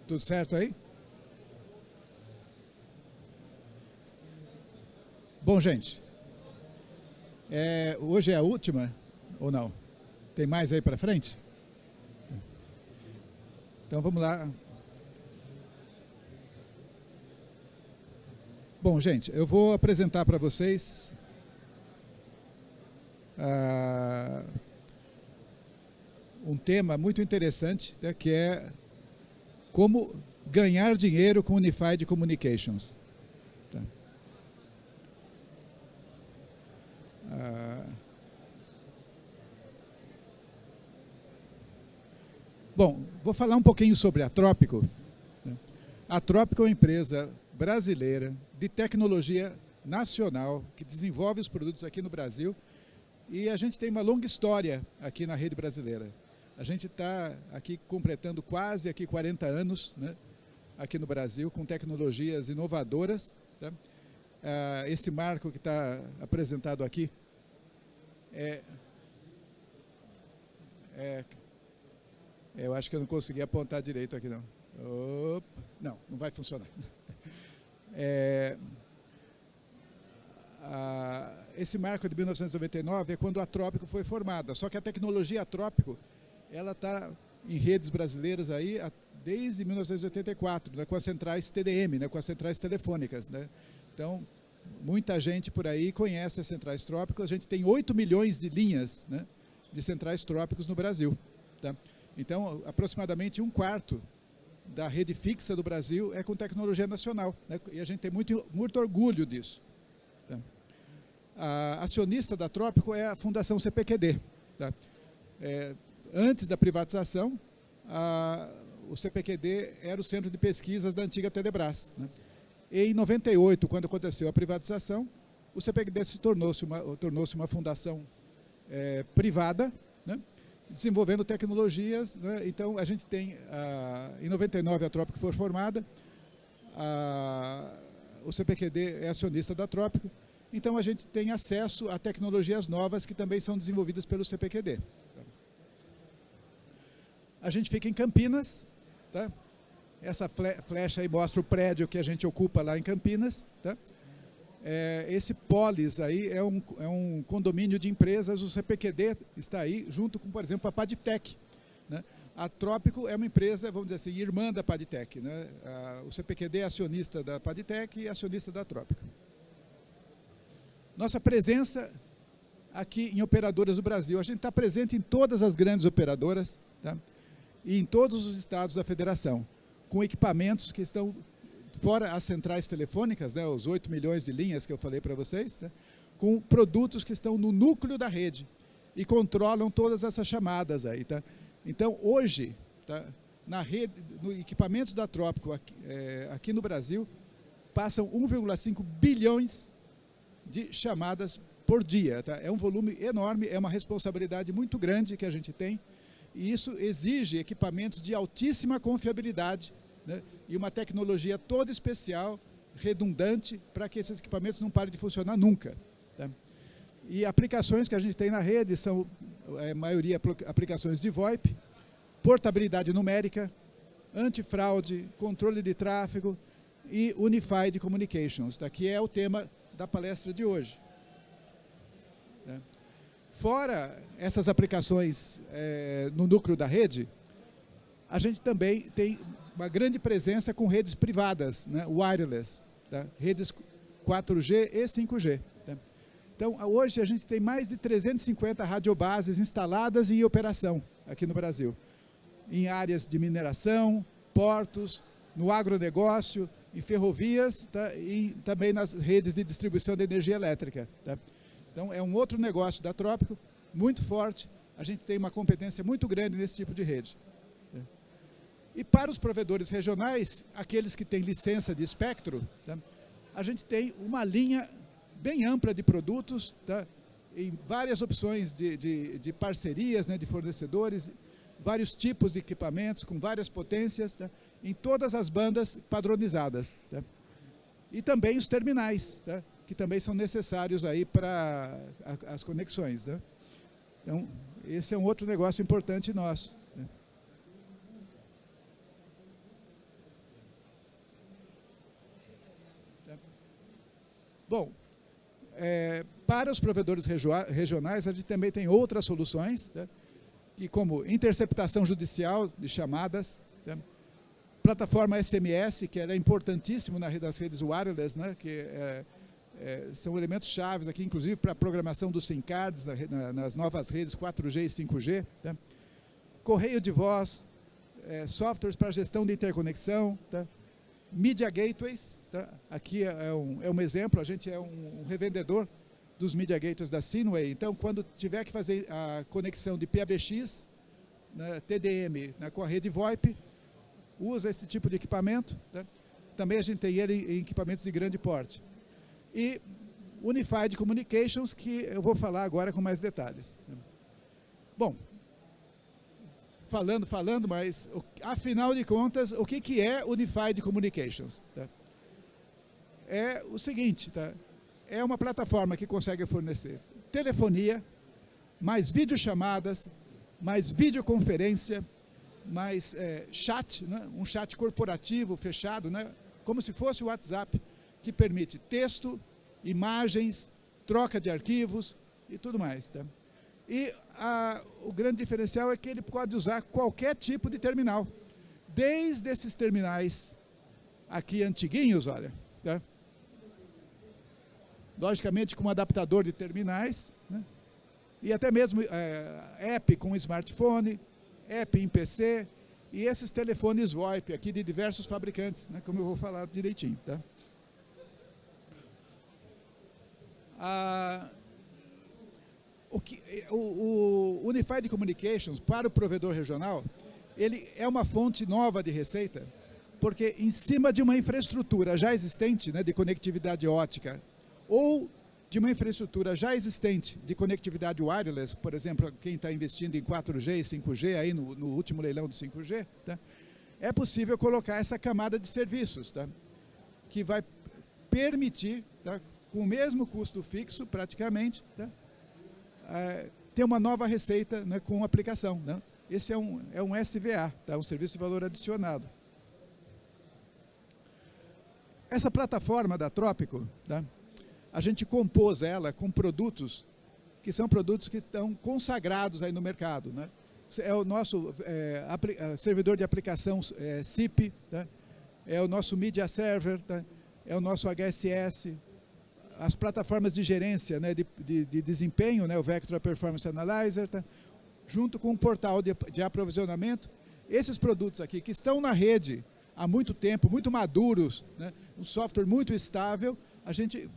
Tudo certo aí? Bom, gente, hoje é a última ou não? Tem mais aí para frente? Então vamos lá. Bom, gente, eu vou apresentar para vocês um tema muito interessante, né, que é como ganhar dinheiro com Unified Communications. Tá? Bom, vou falar um pouquinho sobre a Trópico. A Trópico é uma empresa brasileira de tecnologia nacional que desenvolve os produtos aqui no Brasil e a gente tem uma longa história aqui na rede brasileira. A gente está aqui completando quase 40 anos, né, aqui no Brasil, com tecnologias inovadoras. Tá? Esse marco que está apresentado aqui eu acho que eu não consegui apontar direito aqui, não. Opa, não vai funcionar. Esse marco de 1999 é quando a Trópico foi formada, só que a tecnologia Trópico ela está em redes brasileiras aí desde 1984, né, com as centrais TDM, né, com as centrais telefônicas. Né? Então, muita gente por aí conhece as centrais Trópico. A gente tem 8 milhões de linhas, né, de centrais Trópicos no Brasil. Tá? Então, aproximadamente 1/4 da rede fixa do Brasil é com tecnologia nacional, né? E a gente tem muito orgulho disso. Tá? A acionista da Trópico é a Fundação CPQD. Tá? Antes da privatização, o CPQD era o centro de pesquisas da antiga Telebrás. Né? E em 98, quando aconteceu a privatização, o CPQD tornou-se uma fundação privada, né? Desenvolvendo tecnologias. Né? Então, a gente tem, em 99, a Trópico foi formada, o CPQD é acionista da Trópico, então a gente tem acesso a tecnologias novas que também são desenvolvidas pelo CPQD. A gente fica em Campinas, tá? Essa flecha aí mostra o prédio que a gente ocupa lá em Campinas. Tá? Esse Polis aí é um condomínio de empresas, o CPQD está aí, junto com, por exemplo, a Padtech. Né? A Trópico é uma empresa, vamos dizer assim, irmã da Padtech. Né? O CPQD é acionista da Padtech e acionista da Trópico. Nossa presença aqui em operadoras do Brasil. A gente está presente em todas as grandes operadoras, tá? E em todos os estados da federação, com equipamentos que estão fora as centrais telefônicas, né, os 8 milhões de linhas que eu falei para vocês, né, com produtos que estão no núcleo da rede e controlam todas essas chamadas aí. Tá? Então, hoje, tá, na rede, no equipamentos da Trópico aqui no Brasil, passam 1,5 bilhões de chamadas por dia. Tá? É um volume enorme, é uma responsabilidade muito grande que a gente tem, e isso exige equipamentos de altíssima confiabilidade, né, e uma tecnologia toda especial, redundante, para que esses equipamentos não parem de funcionar nunca. Tá? E aplicações que a gente tem na rede são, a maioria, aplicações de VoIP, portabilidade numérica, antifraude, controle de tráfego e Unified Communications, tá? Que é o tema da palestra de hoje. Tá? Fora essas aplicações no núcleo da rede, a gente também tem uma grande presença com redes privadas, né, wireless, tá? Redes 4G e 5G. Tá? Então, hoje a gente tem mais de 350 radiobases instaladas e em operação aqui no Brasil, em áreas de mineração, portos, no agronegócio, em ferrovias, tá? E também nas redes de distribuição de energia elétrica. Tá? Então, é um outro negócio da Trópico, muito forte. A gente tem uma competência muito grande nesse tipo de rede. E para os provedores regionais, aqueles que têm licença de espectro, tá? A gente tem uma linha bem ampla de produtos, tá? Em várias opções de parcerias, né, de fornecedores, vários tipos de equipamentos com várias potências, tá? Em todas as bandas padronizadas. Tá? E também os terminais, tá? Que também são necessários aí para as conexões. Tá? Então, esse é um outro negócio importante nosso. Bom, para os provedores regionais, a gente também tem outras soluções, né, que como interceptação judicial de chamadas, né, plataforma SMS, que era importantíssimo nas redes wireless, né, que são elementos chaves aqui, inclusive para a programação dos SIM cards nas novas redes 4G e 5G. Tá? Correio de voz, softwares para gestão de interconexão, tá? Media gateways, tá? Aqui é um exemplo, a gente é um revendedor dos media gateways da Cineway, então quando tiver que fazer a conexão de PABX, né, TDM, né, com a rede VoIP, usa esse tipo de equipamento. Tá? Também a gente tem ele em equipamentos de grande porte. E Unified Communications, que eu vou falar agora com mais detalhes. Bom, falando, mas afinal de contas, o que é Unified Communications? Tá? É o seguinte, tá? É uma plataforma que consegue fornecer telefonia, mais videochamadas, mais videoconferência, mais chat, né? Um chat corporativo fechado, né? Como se fosse o WhatsApp, que permite texto, imagens, troca de arquivos e tudo mais. Tá? E o grande diferencial é que ele pode usar qualquer tipo de terminal, desde esses terminais aqui antiguinhos, olha, tá? Logicamente com um adaptador de terminais, né? E até mesmo app com smartphone, app em PC, e esses telefones VoIP aqui de diversos fabricantes, né? Como eu vou falar direitinho. Tá? O Unified Communications, para o provedor regional, ele é uma fonte nova de receita, porque em cima de uma infraestrutura já existente, né, de conectividade ótica, ou de uma infraestrutura já existente de conectividade wireless, por exemplo, quem está investindo em 4G e 5G, aí no último leilão do 5G, tá, é possível colocar essa camada de serviços, tá, que vai permitir, tá, com o mesmo custo fixo, praticamente, tá, ter uma nova receita, né, com a aplicação. Né? Esse é um SVA, tá, um serviço de valor adicionado. Essa plataforma da Trópico, tá, a gente compôs ela com produtos que são produtos que estão consagrados aí no mercado. Né? É o nosso servidor de aplicação SIP, tá? É o nosso Media Server, tá? É o nosso HSS, as plataformas de gerência, né, de desempenho, né, o Vector Performance Analyzer, tá? Junto com um portal de aprovisionamento. Esses produtos aqui que estão na rede há muito tempo, muito maduros, né, um software muito estável, a gente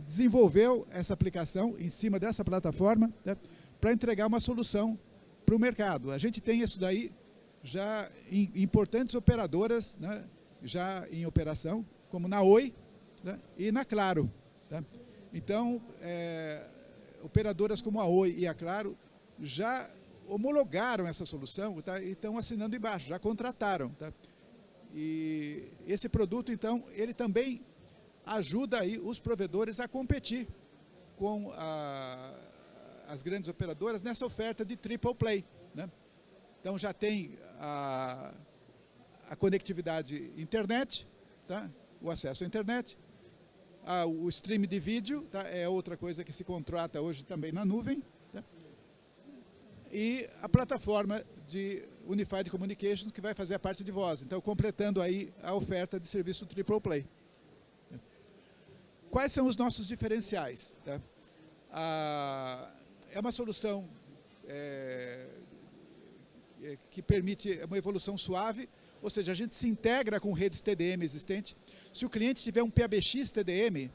desenvolveu essa aplicação em cima dessa plataforma, né, para entregar uma solução para o mercado. A gente tem isso daí já em importantes operadoras, né, já em operação, como na Oi, né, e na Claro. Tá? Então, operadoras como a Oi e a Claro já homologaram essa solução, tá, e estão assinando embaixo, já contrataram. Tá? E esse produto, então, ele também ajuda aí os provedores a competir com as grandes operadoras nessa oferta de triple play. Né? Então já tem a conectividade internet, tá? O acesso à internet, o stream de vídeo, tá? É outra coisa que se contrata hoje também na nuvem, tá? E a plataforma de Unified Communications, que vai fazer a parte de voz, então completando aí a oferta de serviço triple play. Quais são os nossos diferenciais? Tá? É uma solução que permite uma evolução suave, ou seja, a gente se integra com redes TDM existentes. Se o cliente tiver um PABX TDM,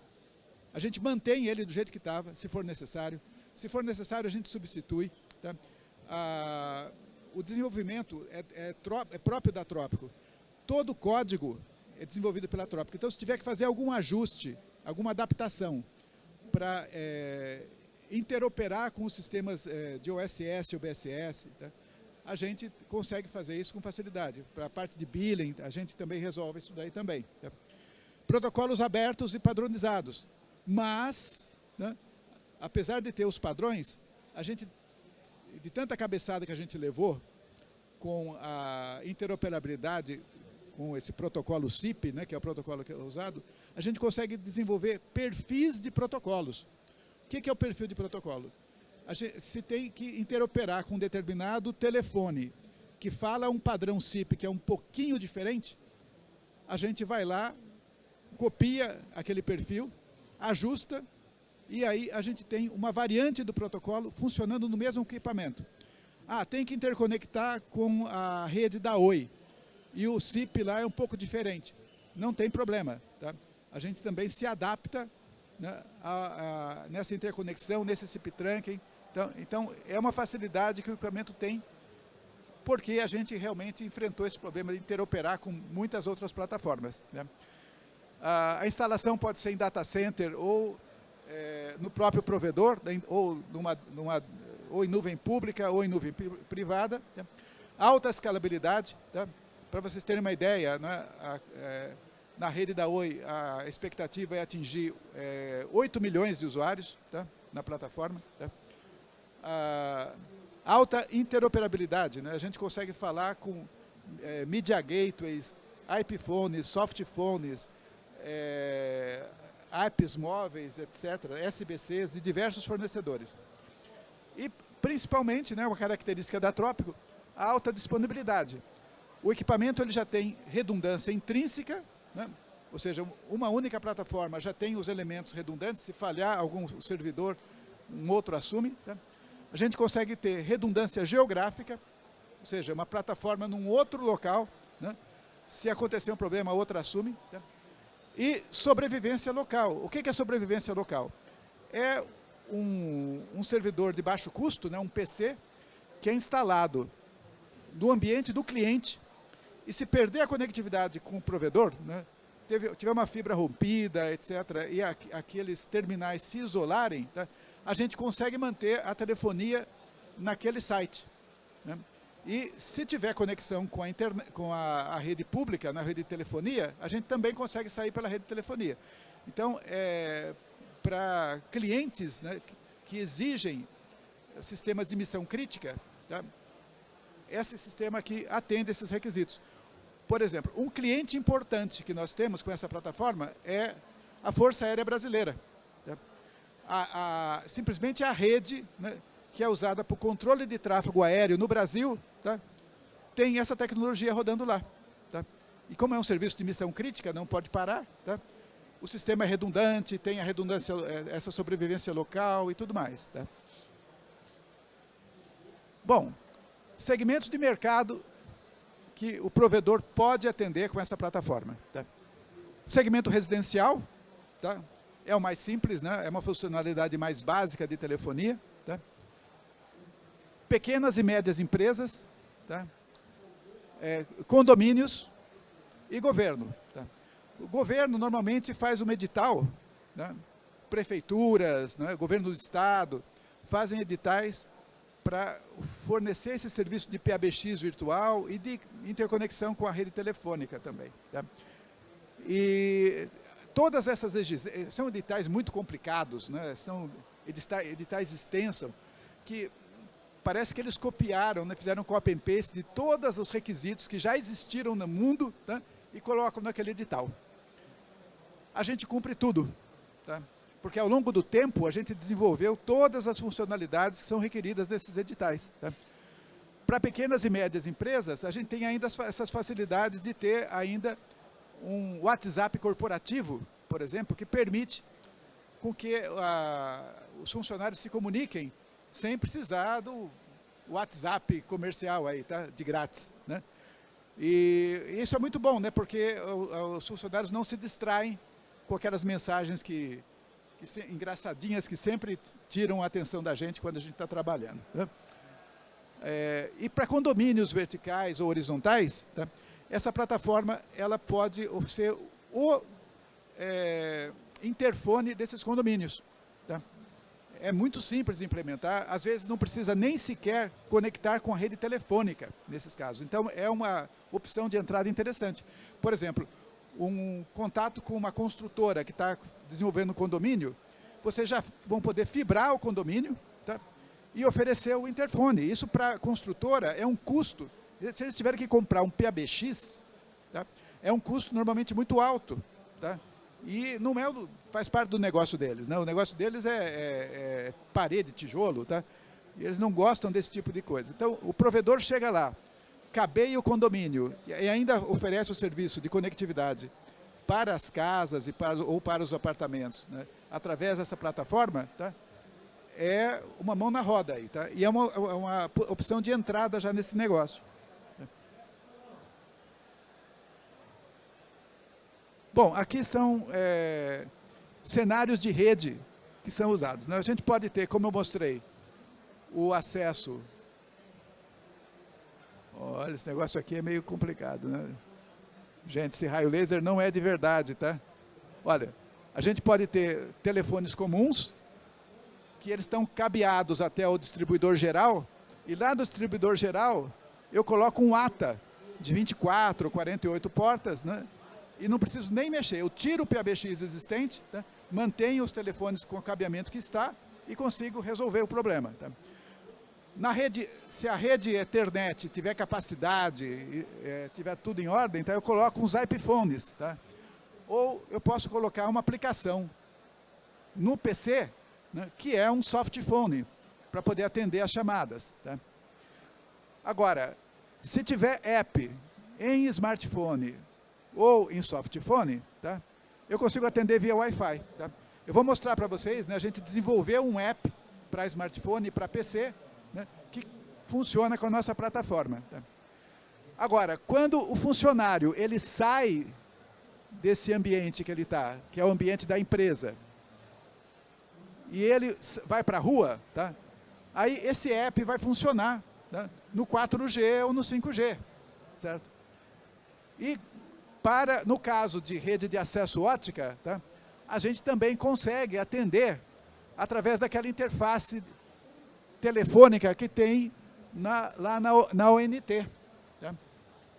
a gente mantém ele do jeito que estava, se for necessário. Se for necessário, a gente substitui. Tá? O desenvolvimento é próprio da Trópico. Todo o código é desenvolvido pela Trópico. Então, se tiver que fazer algum ajuste, alguma adaptação para interoperar com os sistemas de OSS e OBSS, tá? A gente consegue fazer isso com facilidade. Para a parte de billing, a gente também resolve isso daí também. Tá? Protocolos abertos e padronizados. Mas, né, apesar de ter os padrões, a gente, de tanta cabeçada que a gente levou com a interoperabilidade com esse protocolo CIP, né, que é o protocolo que é usado, a gente consegue desenvolver perfis de protocolos. O que é o perfil de protocolo? Se tem que interoperar com um determinado telefone que fala um padrão CIP que é um pouquinho diferente, a gente vai lá, copia aquele perfil, ajusta, e aí a gente tem uma variante do protocolo funcionando no mesmo equipamento. Tem que interconectar com a rede da Oi, e o CIP lá é um pouco diferente. Não tem problema, tá? A gente também se adapta, né, nessa interconexão, nesse CIP trunking. Então, é uma facilidade que o equipamento tem, porque a gente realmente enfrentou esse problema de interoperar com muitas outras plataformas, né? A instalação pode ser em data center ou no próprio provedor, ou em nuvem pública ou em nuvem privada, né? Alta escalabilidade, tá? Para vocês terem uma ideia, né, na rede da Oi a expectativa é atingir 8 milhões de usuários, tá, na plataforma, tá? Alta interoperabilidade, né? A gente consegue falar com media gateways, IP phones, soft phones, apps móveis, etc., SBCs de diversos fornecedores. E, principalmente, né, uma característica da Trópico, a alta disponibilidade. O equipamento ele já tem redundância intrínseca, né? Ou seja, uma única plataforma já tem os elementos redundantes, se falhar algum servidor, um outro assume, tá? A gente consegue ter redundância geográfica, ou seja, uma plataforma num outro local, né? Se acontecer um problema, a outra assume, tá? E sobrevivência local. O que é sobrevivência local? É um servidor de baixo custo, né, um PC, que é instalado no ambiente do cliente, e se perder a conectividade com o provedor, né, tiver uma fibra rompida, etc., e aqueles terminais se isolarem, tá, a gente consegue manter a telefonia naquele site, né? E se tiver conexão com a rede pública, na rede de telefonia, a gente também consegue sair pela rede de telefonia. Então, para clientes, né, que exigem sistemas de missão crítica, tá, esse sistema aqui atende esses requisitos. Por exemplo, um cliente importante que nós temos com essa plataforma é a Força Aérea Brasileira. Tá? Simplesmente a rede, né, que é usada para o controle de tráfego aéreo no Brasil, tá, tem essa tecnologia rodando lá. Tá? E como é um serviço de missão crítica, não pode parar, tá? O sistema é redundante, tem a redundância, essa sobrevivência local e tudo mais. Tá? Bom, segmentos de mercado que o provedor pode atender com essa plataforma. Tá? Segmento residencial, tá? É o mais simples, né? É uma funcionalidade mais básica de telefonia. Tá? Pequenas e médias empresas, tá? Condomínios e governo. Tá? O governo normalmente faz um edital, né? Prefeituras, né? Governo do estado, fazem editais para fornecer esse serviço de PABX virtual e de interconexão com a rede telefônica também. Tá? E todas essas são editais muito complicados, né? São editais extensos, que parece que eles copiaram, né? Fizeram copy and paste de todos os requisitos que já existiram no mundo, tá? E colocam naquele edital. A gente cumpre tudo, tá? Porque ao longo do tempo a gente desenvolveu todas as funcionalidades que são requeridas nesses editais. Tá? Para pequenas e médias empresas, a gente tem ainda essas facilidades de ter ainda um WhatsApp corporativo, por exemplo, que permite com que os funcionários se comuniquem sem precisar do WhatsApp comercial aí, tá? De grátis, né? E isso é muito bom, né? Porque os funcionários não se distraem com aquelas mensagens engraçadinhas que sempre tiram a atenção da gente quando a gente está trabalhando. Né? E para condomínios verticais ou horizontais, tá? Essa plataforma ela pode ser o interfone desses condomínios. Tá? É muito simples de implementar, às vezes não precisa nem sequer conectar com a rede telefônica, nesses casos. Então, é uma opção de entrada interessante. Por exemplo, um contato com uma construtora que está desenvolvendo um condomínio, vocês já vão poder fibrar o condomínio, tá? E oferecer o interfone. Isso para a construtora é um custo. Se eles tiverem que comprar um PABX, tá? é um custo normalmente muito alto, tá? E não é, faz parte do negócio deles, né? O negócio deles é parede, tijolo, tá? E eles não gostam desse tipo de coisa. Então, o provedor chega lá, cabeia o condomínio e ainda oferece o serviço de conectividade para as casas ou para os apartamentos, né? Através dessa plataforma, tá? É uma mão na roda aí, tá? E é uma opção de entrada já nesse negócio. Bom, aqui são cenários de rede que são usados, né? A gente pode ter, como eu mostrei, o acesso. Olha, esse negócio aqui é meio complicado, né? Gente, esse raio laser não é de verdade, tá? Olha, a gente pode ter telefones comuns, que eles estão cabeados até o distribuidor geral, e lá no distribuidor geral, eu coloco um ATA de 24 ou 48 portas, né? E não preciso nem mexer, eu tiro o PABX existente, tá? Mantenho os telefones com o cabeamento que está e consigo resolver o problema, tá? Na rede, se a rede Ethernet tiver capacidade, tiver tudo em ordem, tá? Eu coloco uns IP phones, tá? Ou eu posso colocar uma aplicação no PC, né, que é um soft phone, para poder atender as chamadas, tá? Agora, se tiver app em smartphone ou em soft phone, tá? Eu consigo atender via Wi-Fi, tá? Eu vou mostrar para vocês, né, a gente desenvolveu um app para smartphone e para PC, né, que funciona com a nossa plataforma, tá? Agora, quando o funcionário ele sai desse ambiente que ele está, que é o ambiente da empresa, e ele vai para a rua, tá? Aí esse app vai funcionar, tá? No 4G ou no 5G, certo? E no caso de rede de acesso ótica, tá? A gente também consegue atender através daquela interface telefônica que tem lá na ONT. Tá?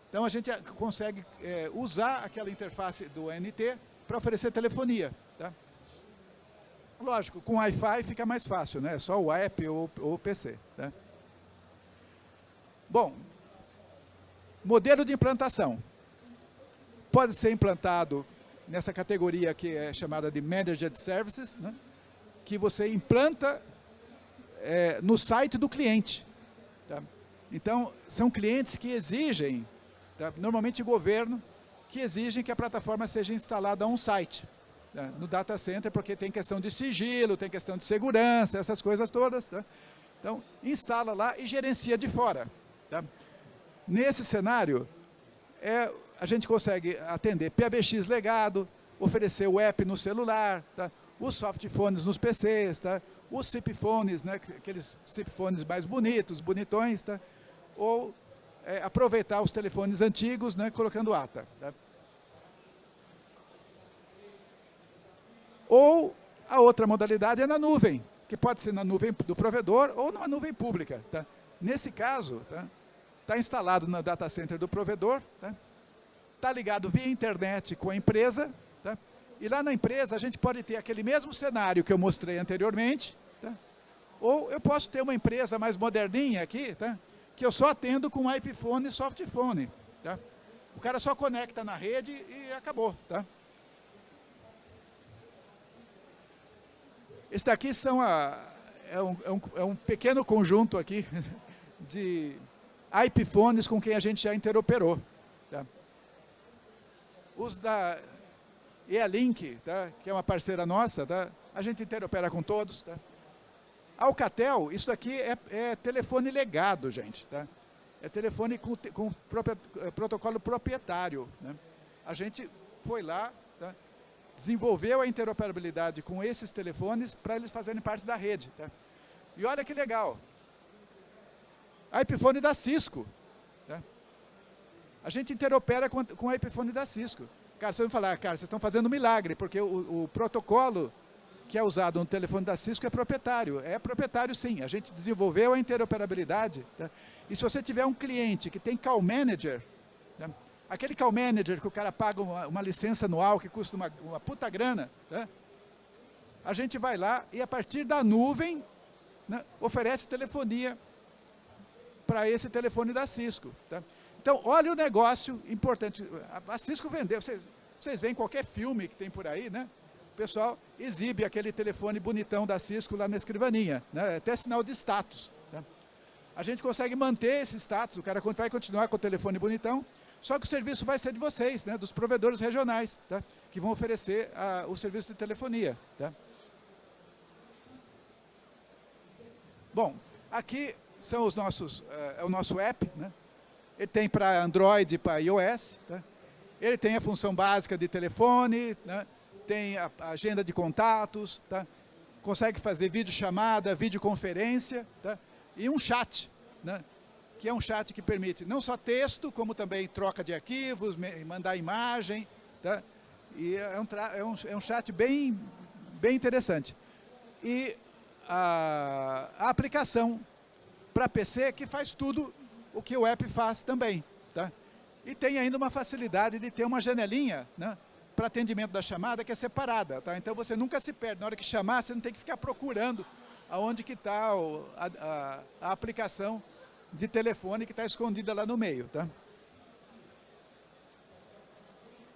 Então a gente consegue usar aquela interface do ONT para oferecer telefonia. Tá? Lógico, com Wi-Fi fica mais fácil, né? Só o app ou o PC. Tá? Bom, modelo de implantação. Pode ser implantado nessa categoria que é chamada de Managed Services, né? Que você implanta no site do cliente. Tá? Então, são clientes que exigem, tá? Normalmente governo, que exigem que a plataforma seja instalada on-site, tá? No data center, porque tem questão de sigilo, tem questão de segurança, essas coisas todas. Tá? Então, instala lá e gerencia de fora. Tá? Nesse cenário, a gente consegue atender PABX legado, oferecer o app no celular, tá? Os softphones nos PCs, tá? Os SIP-phones, né? Aqueles SIP-phones mais bonitos, bonitões, tá? Ou aproveitar os telefones antigos, né? Colocando ATA. Tá? Ou a outra modalidade é na nuvem, que pode ser na nuvem do provedor ou na nuvem pública. Tá? Nesse caso, tá instalado no data center do provedor, tá? Está ligado via internet com a empresa, tá? E lá na empresa a gente pode ter aquele mesmo cenário que eu mostrei anteriormente, tá? Ou eu posso ter uma empresa mais moderninha aqui, tá? Que eu só atendo com IP phone e soft phone. Tá? O cara só conecta na rede e acabou. Tá? Esse daqui é um pequeno conjunto aqui de IP phones com quem a gente já interoperou. Tá? Os da E-Link, tá? Que é uma parceira nossa, tá? A gente interopera com todos. Tá? Alcatel, isso aqui é telefone legado, gente. Tá? É telefone com protocolo proprietário. Né? A gente foi lá, tá? Desenvolveu a interoperabilidade com esses telefones para eles fazerem parte da rede. Tá? E olha que legal. A IP-phone da Cisco. Tá? A gente interopera com a IP-phone da Cisco. Cara, vocês vão falar, cara, vocês estão fazendo um milagre, porque o protocolo que é usado no telefone da Cisco é proprietário. É proprietário, sim. A gente desenvolveu a interoperabilidade. Tá? E se você tiver um cliente que tem Call Manager, tá? Aquele Call Manager que o cara paga uma licença anual que custa uma puta grana, tá? A gente vai lá e, a partir da nuvem, né, oferece telefonia para esse telefone da Cisco. Tá? Então, olha o negócio importante. A Cisco vendeu, vocês veem qualquer filme que tem por aí, né? O pessoal exibe aquele telefone bonitão da Cisco lá na escrivaninha, né? Até sinal de status. Né? A gente consegue manter esse status, o cara vai continuar com o telefone bonitão, só que o serviço vai ser de vocês, né? Dos provedores regionais, tá? Que vão oferecer o serviço de telefonia. Tá? Bom, aqui são os nossos, é o nosso app, né? Ele tem para Android e para iOS, tá? Ele tem a função básica de telefone, né? Tem a agenda de contatos, tá? Consegue fazer videochamada, videoconferência, tá? E um chat, né? Que é um chat que permite não só texto, como também troca de arquivos, mandar imagem, tá? E é um chat bem interessante. E a aplicação para PC que faz tudo o que o app faz também. Tá? E tem ainda uma facilidade de ter uma janelinha, né, para atendimento da chamada que é separada. Tá? Então você nunca se perde. Na hora que chamar, você não tem que ficar procurando aonde que está a aplicação de telefone que está escondida lá no meio. Tá?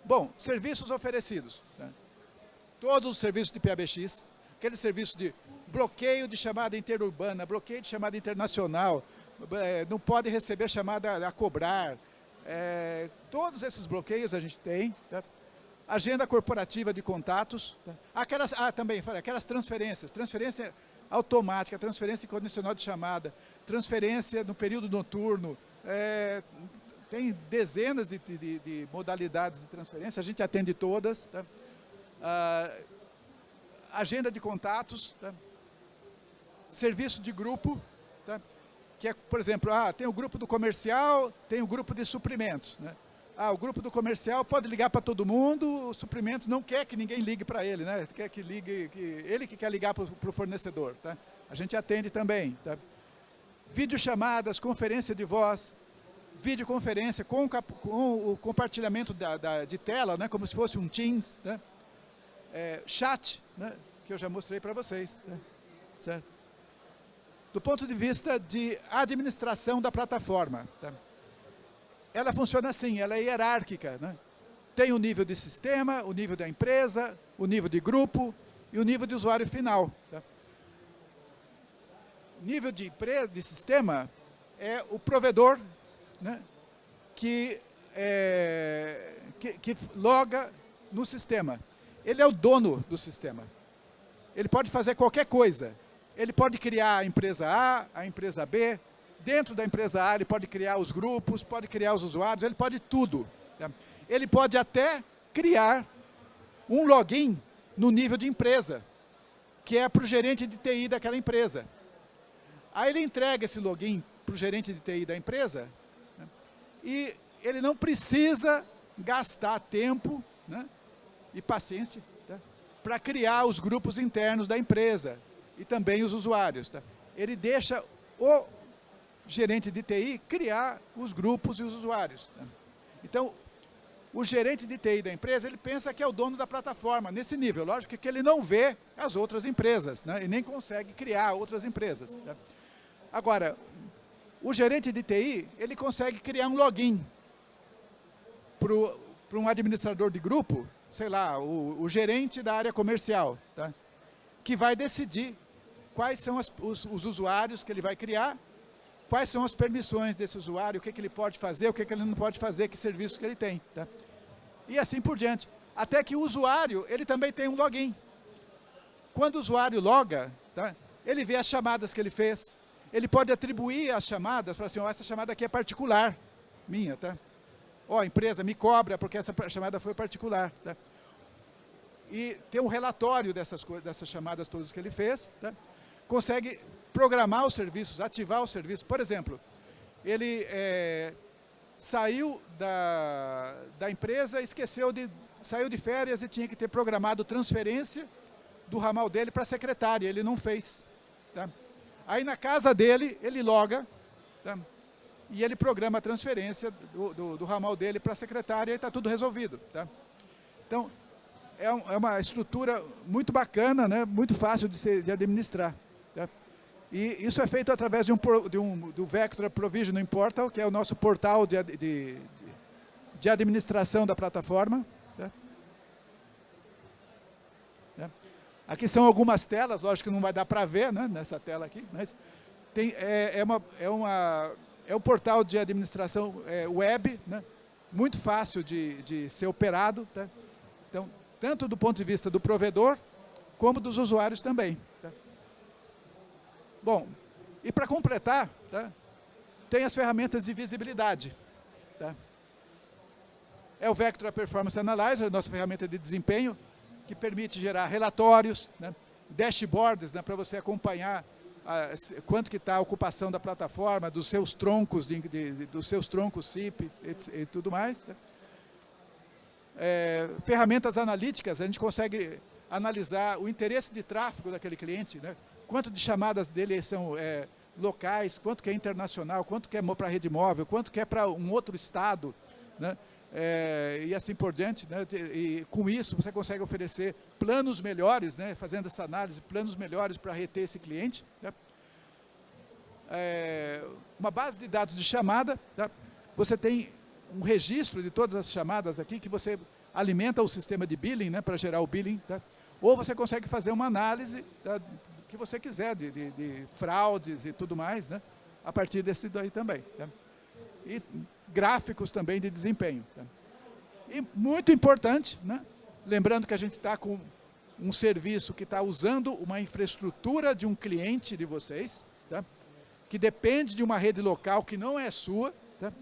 Bom, serviços oferecidos. Tá? Todos os serviços de PABX, aquele serviço de bloqueio de chamada interurbana, bloqueio de chamada internacional, não pode receber chamada a cobrar. Todos esses bloqueios a gente tem. Tá? Agenda corporativa de contatos. Tá? Também, aquelas transferências. Transferência automática, transferência condicional de chamada, transferência no período noturno. Tem dezenas de modalidades de transferência, a gente atende todas. Tá? Agenda de contatos. Tá? Serviço de grupo, tá? Que é, por exemplo, tem o grupo do comercial, tem o grupo de suprimentos. Né? O grupo do comercial pode ligar para todo mundo, o suprimentos não quer que ninguém ligue para ele, né? Quer que ligue, ele que quer ligar para o fornecedor. Tá? A gente atende também. Tá? Videochamadas, conferência de voz, videoconferência com o compartilhamento de tela, né? Como se fosse um Teams. Né? Chat, né? Que eu já mostrei para vocês. Né? Certo? Do ponto de vista de administração da plataforma. Tá? Ela funciona assim, ela é hierárquica. Né? Tem o nível de sistema, o nível da empresa, o nível de grupo e o nível de usuário final. Tá? O nível de sistema é o provedor, né? que loga no sistema. Ele é o dono do sistema. Ele pode fazer qualquer coisa. Ele pode criar a empresa A, a empresa B. Dentro da empresa A, ele pode criar os grupos, pode criar os usuários, ele pode tudo. Tá? Ele pode até criar um login no nível de empresa, que é para o gerente de TI daquela empresa. Aí ele entrega esse login para o gerente de TI da empresa, né? E ele não precisa gastar tempo, né, e paciência, tá, para criar os grupos internos da empresa. E também os usuários. Tá? Ele deixa o gerente de TI criar os grupos e os usuários. Tá? Então, o gerente de TI da empresa, ele pensa que é o dono da plataforma, nesse nível. Lógico que ele não vê as outras empresas, né? E nem consegue criar outras empresas. Tá? Agora, o gerente de TI, ele consegue criar um login para um administrador de grupo, sei lá, o gerente da área comercial, tá? Que vai decidir quais são os usuários que ele vai criar, quais são as permissões desse usuário, o que ele pode fazer, o que ele não pode fazer, que serviços que ele tem. Tá? E assim por diante. Até que o usuário, ele também tem um login. Quando o usuário loga, tá, ele vê as chamadas que ele fez, ele pode atribuir as chamadas, falar assim, essa chamada aqui é particular, minha, tá? A empresa me cobra porque essa chamada foi particular. Tá? E tem um relatório dessas chamadas todas que ele fez, tá? Consegue programar os serviços, ativar os serviços. Por exemplo, ele saiu da empresa, saiu de férias e tinha que ter programado transferência do ramal dele para a secretária, ele não fez. Tá? Aí na casa dele, ele loga, tá? E ele programa a transferência do ramal dele para a secretária e está tudo resolvido. Tá? Então, é uma estrutura muito bacana, né? Muito fácil de administrar. Tá? E isso é feito através do Vectra Provisioning Portal, que é o nosso portal de administração da plataforma. Tá? Tá? Aqui são algumas telas, lógico que não vai dar para ver, né, nessa tela aqui, mas é um portal de administração web, né, muito fácil de ser operado. Tá? Então, tanto do ponto de vista do provedor, como dos usuários também. Tá? Bom, e para completar, tá, tem as ferramentas de visibilidade. Tá? É o Vectra Performance Analyzer, nossa ferramenta de desempenho, que permite gerar relatórios, né, dashboards, né, para você acompanhar quanto que está a ocupação da plataforma, dos seus troncos, dos seus troncos SIP e tudo mais. Tá? Ferramentas analíticas, a gente consegue analisar o interesse de tráfego daquele cliente, né? Quanto de chamadas dele são locais, quanto que é internacional, quanto que é para a rede móvel, quanto que é para um outro estado, né? E assim por diante, né? E com isso você consegue oferecer planos melhores, né? Fazendo essa análise, planos melhores para reter esse cliente. Né? Uma base de dados de chamada, tá? Você tem um registro de todas as chamadas aqui, que você alimenta o sistema de billing, né? Para gerar o billing. Tá? Ou você consegue fazer uma análise que você quiser, de fraudes e tudo mais, né? A partir desse daí também. Tá? E gráficos também de desempenho. Tá? E muito importante, né? Lembrando que a gente está com um serviço que está usando uma infraestrutura de um cliente de vocês, tá? Que depende de uma rede local que não é sua, tá?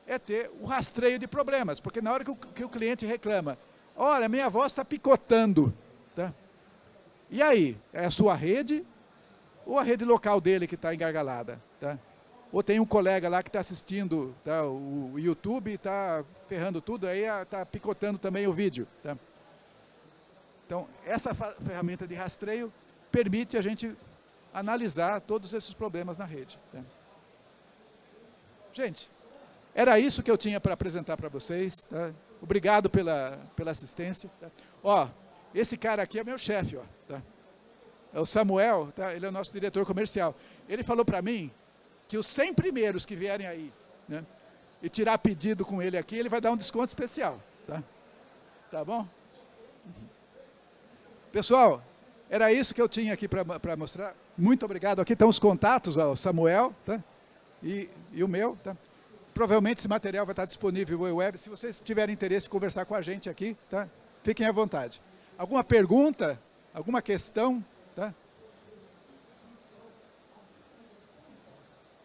É ter o rastreio de problemas, porque na hora que o cliente reclama, olha, minha voz está picotando, tá? E aí, é a sua rede ou a rede local dele que está engargalada? Tá? Ou tem um colega lá que está assistindo, tá, o YouTube, está ferrando tudo, aí está picotando também o vídeo. Tá? Então, essa ferramenta de rastreio permite a gente analisar todos esses problemas na rede. Tá? Gente, era isso que eu tinha para apresentar para vocês. Tá? Obrigado pela assistência. Tá? Ó, esse cara aqui é meu chefe, ó, tá? É o Samuel, tá? Ele é o nosso diretor comercial. Ele falou para mim que os 100 primeiros que vierem aí, né, e tirar pedido com ele aqui, ele vai dar um desconto especial. Tá, tá bom? Pessoal, era isso que eu tinha aqui para mostrar. Muito obrigado. Aqui estão os contatos, ó, o Samuel, tá? E o meu. Tá? Provavelmente esse material vai estar disponível no web. Se vocês tiverem interesse em conversar com a gente aqui, tá? Fiquem à vontade. Alguma pergunta? Alguma questão? Tá?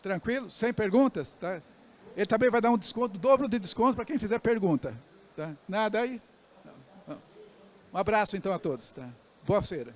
Tranquilo? Sem perguntas? Tá? Ele também vai dar um desconto, dobro de desconto para quem fizer pergunta. Tá? Nada aí? Um abraço então a todos. Tá? Boa feira.